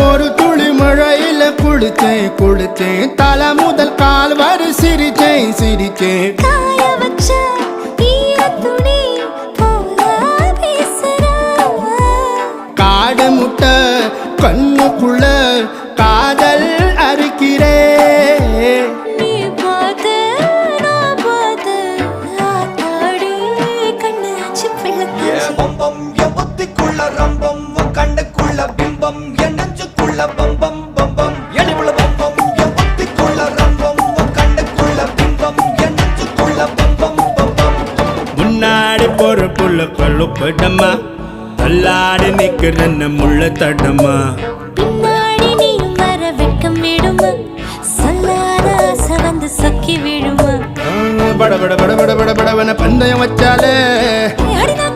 ஒரு துளி மழையில குளிச்சேன் குளிச்சேன் தலை முதல் கால் வரை சிரிச்சேன் சிரிச்சேன் காய வச்ச ஈரத்துணி போல பேசுற காடு முட்டை கண்ணுக்குள்ள காதல் அறுக்கிறே நீ பார்த்து நான் பார்த்து ஆத்தாடி கண்ணு ஆச்சு பிள்ளை பம்பம் என் புத்திக்குள்ள ரம்பம் உன் கண்ணுக்குள்ள பிம்பம் என் நெஞ்சுக்குள்ள பம்பம் பம்பம் எடிவுள்ள பம்பம் என் புத்திக்குள்ள ரம்பம் உன் கண்ணுக்குள்ள பிம்பம் என் நெஞ்சுக்குள்ள பம்பம் பம்பம் முன்னாடி போற புள்ள கொள்ளுப்படமா தள்ளாடி நிக்கிறன்னு முள்ள தடமா பின்னாடி நீ வர வெட்கம் விடுமா சொல்லாத ஆசை வந்து சொக்கி விழுமா பட பட பட பட பட படவன பந்தயம் வச்சாலே அடிதான்